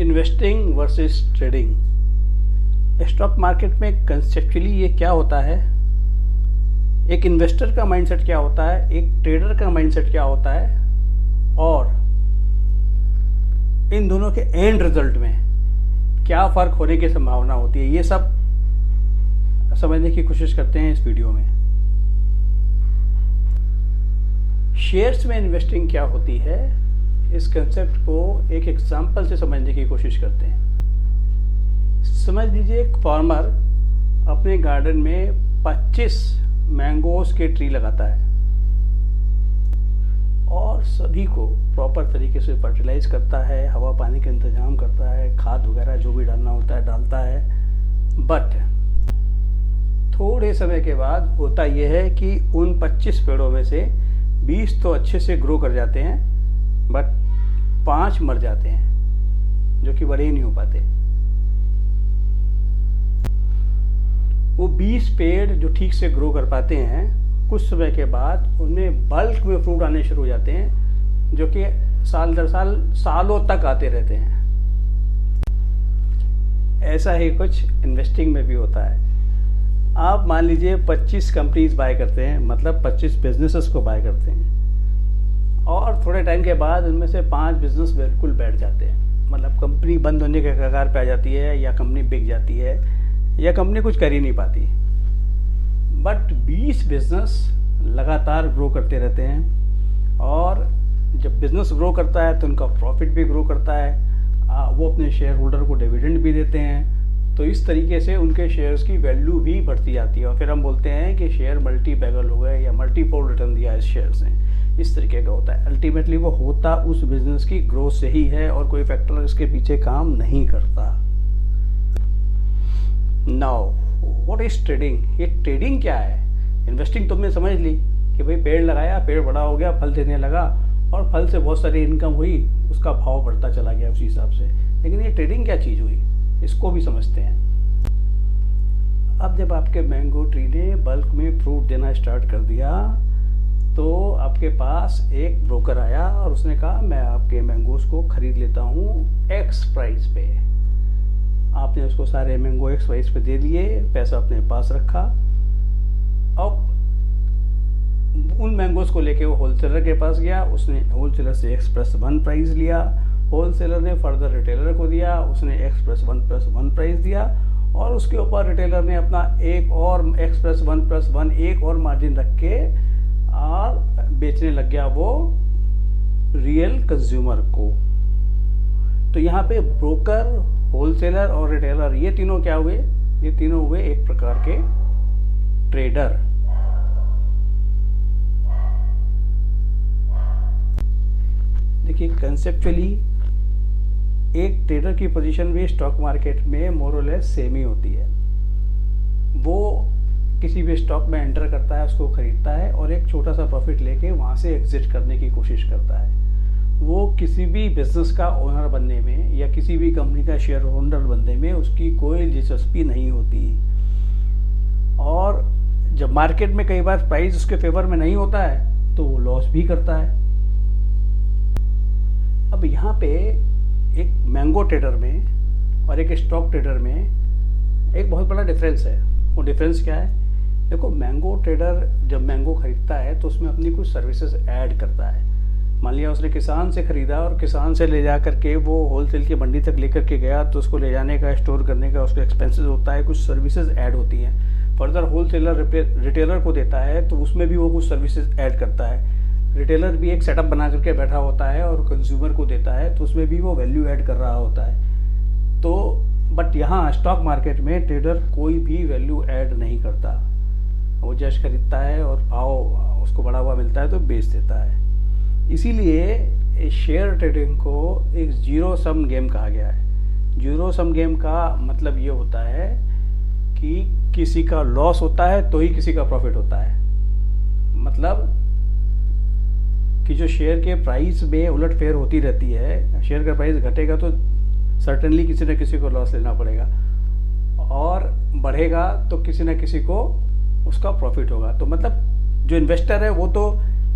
Investing versus trading. Stock market में conceptually ये क्या होता है, एक इन्वेस्टर का माइंडसेट क्या होता है, एक ट्रेडर का माइंडसेट क्या होता है, और इन दोनों के एंड रिजल्ट में क्या फ़र्क होने की संभावना होती है, ये सब समझने की कोशिश करते हैं इस वीडियो में। शेयर्स में इन्वेस्टिंग क्या होती है, इस कंसेप्ट को एक एग्जांपल से समझने की कोशिश करते हैं। समझ लीजिए एक फार्मर अपने गार्डन में 25 मैंगोज के ट्री लगाता है और सभी को प्रॉपर तरीके से फर्टिलाइज करता है, हवा पानी का इंतजाम करता है, खाद वगैरह जो भी डालना होता है डालता है। बट थोड़े समय के बाद होता यह है कि उन 25 पेड़ों में से 20 तो अच्छे से ग्रो कर जाते हैं, बट 5 मर जाते हैं जो कि बड़े ही नहीं हो पाते। वो 20 पेड़ जो ठीक से ग्रो कर पाते हैं, कुछ समय के बाद उनमें बल्क में फ्रूट आने शुरू हो जाते हैं जो कि साल दर साल सालों तक आते रहते हैं। ऐसा ही कुछ इन्वेस्टिंग में भी होता है। आप मान लीजिए 25 कंपनीज बाय करते हैं, मतलब 25 बिजनेसेस को बाय करते हैं, और थोड़े टाइम के बाद उनमें से 5 बिजनेस बिल्कुल बैठ जाते हैं, मतलब कंपनी बंद होने के कगार पे आ जाती है, या कंपनी बिक जाती है, या कंपनी कुछ कर ही नहीं पाती। बट 20 बिजनेस लगातार ग्रो करते रहते हैं, और जब बिजनेस ग्रो करता है तो उनका प्रॉफिट भी ग्रो करता है, वो अपने शेयर होल्डर को डिविडेंड भी देते हैं। तो इस तरीके से उनके शेयर्स की वैल्यू भी बढ़ती जाती है, और फिर हम बोलते हैं कि शेयर मल्टी बैगल हो गए या मल्टीफोल्ड रिटर्न दिया इस शेयर्स ने। इस तरीके का होता है। अल्टीमेटली वो होता उस बिजनेस की ग्रोथ से ही है, और कोई फैक्टर इसके पीछे काम नहीं करता। Now what is trading? ये ट्रेडिंग क्या है? इन्वेस्टिंग तुमने समझ ली कि भाई पेड़ लगाया, पेड़ बड़ा हो गया, फल देने लगा, और फल से बहुत सारी इनकम हुई, उसका भाव बढ़ता चला गया उसी हिसाब से। लेकिन ये ट्रेडिंग क्या चीज़ हुई, इसको भी समझते हैं। अब जब आपके मैंगो ट्री ने बल्क में फ्रूट देना स्टार्ट कर दिया, तो आपके पास एक ब्रोकर आया और उसने कहा मैं आपके मैंगोज को खरीद लेता हूँ एक्स प्राइस पे। आपने उसको सारे मैंगो एक्स प्राइस पे दे दिए, पैसा अपने पास रखा। अब उन मैंगोज को लेके वो होलसेलर के पास गया, उसने होलसेलर से एक्स+1 प्राइस लिया, होलसेलर ने फर्दर रिटेलर को दिया, उसने एक्स+1+1 प्राइस दिया, और उसके ऊपर रिटेलर ने अपना एक और एक्स+1+1 एक और मार्जिन रख के और बेचने लग गया वो रियल कंज्यूमर को। तो यहाँ पे ब्रोकर, होलसेलर और रिटेलर, ये तीनों क्या हुए? ये तीनों हुए एक प्रकार के ट्रेडर। देखिए कंसेप्चुअली एक ट्रेडर की पोजीशन भी स्टॉक मार्केट में मोर और लेस सेम ही होती है। वो किसी भी स्टॉक में एंटर करता है, उसको खरीदता है, और एक छोटा सा प्रॉफिट लेके वहाँ से एग्जिट करने की कोशिश करता है। वो किसी भी बिजनेस का ओनर बनने में या किसी भी कंपनी का शेयर होल्डर बनने में उसकी कोई दिलचस्पी नहीं होती। और जब मार्केट में कई बार प्राइस उसके फेवर में नहीं होता है तो वो लॉस भी करता है। अब यहाँ पे एक मैंगो ट्रेडर में और एक स्टॉक ट्रेडर में एक बहुत बड़ा डिफरेंस है। वो डिफरेंस क्या है? देखो, मैंगो ट्रेडर जब मैंगो खरीदता है तो उसमें अपनी कुछ सर्विसेज ऐड करता है। मान लिया उसने किसान से ख़रीदा और किसान से ले जा करके वो होलसेल की मंडी तक लेकर के गया, तो उसको ले जाने का, स्टोर करने का उसका एक्सपेंसेस होता है, कुछ सर्विसेज ऐड होती हैं। फर्दर होलसेलर रिटेलर को देता है तो उसमें भी वो कुछ सर्विसेज ऐड करता है। रिटेलर भी एक सेटअप बना करके बैठा होता है और कंज्यूमर को देता है, तो उसमें भी वो वैल्यू ऐड कर रहा होता है। तो बट यहाँ स्टॉक मार्केट में ट्रेडर कोई भी वैल्यू ऐड नहीं करता। वो जस्ट खरीदता है और भाव उसको बढ़ा हुआ मिलता है तो बेच देता है। इसीलिए शेयर ट्रेडिंग को एक जीरो सम गेम कहा गया है। जीरो सम गेम का मतलब ये होता है कि किसी का लॉस होता है तो ही किसी का प्रॉफिट होता है। मतलब कि जो शेयर के प्राइस में उलटफेर होती रहती है, शेयर का प्राइस घटेगा तो सर्टेनली किसी न किसी को लॉस लेना पड़ेगा, और बढ़ेगा तो किसी न किसी को उसका प्रॉफिट होगा। तो मतलब जो इन्वेस्टर है वो तो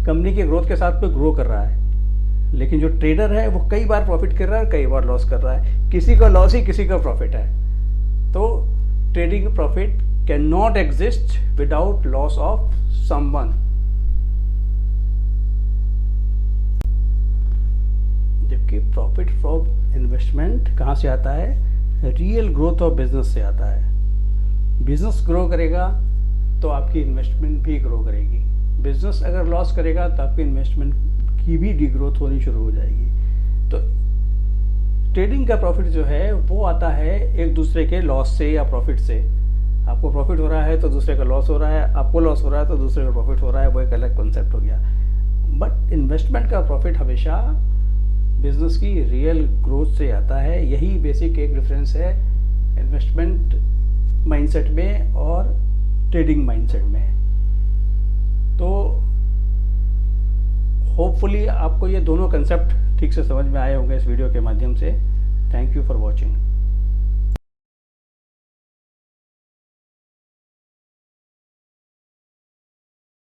कंपनी के ग्रोथ के साथ पे ग्रो कर रहा है, लेकिन जो ट्रेडर है वो कई बार प्रॉफिट कर रहा है, कई बार लॉस कर रहा है, किसी का लॉस ही किसी का प्रॉफिट है। तो trading profit can not exist without loss of someone. जबकि प्रॉफिट फ्रॉम इन्वेस्टमेंट कहाँ से आता है? रियल ग्रोथ ऑफ बिजनेस से आता है। बिजनेस ग्रो करेगा तो आपकी इन्वेस्टमेंट भी ग्रो करेगी। बिजनेस अगर लॉस करेगा तो आपकी इन्वेस्टमेंट की भी डिग्रोथ होनी शुरू हो जाएगी। तो ट्रेडिंग का प्रॉफिट जो है वो आता है एक दूसरे के लॉस से या प्रॉफिट से। आपको प्रॉफिट हो रहा है तो दूसरे का लॉस हो रहा है, आपको लॉस हो रहा है तो दूसरे का प्रॉफिट हो रहा है, वो एक अलग कॉन्सेप्ट हो गया। बट इन्वेस्टमेंट का प्रॉफिट हमेशा बिजनेस की रियल ग्रोथ से आता है। यही बेसिक एक डिफरेंस है इन्वेस्टमेंट माइंडसेट में और ट्रेडिंग माइंडसेट में। तो होपफुली आपको ये दोनों कंसेप्ट ठीक से समझ में आए होंगे इस वीडियो के माध्यम से। Thank you for watching.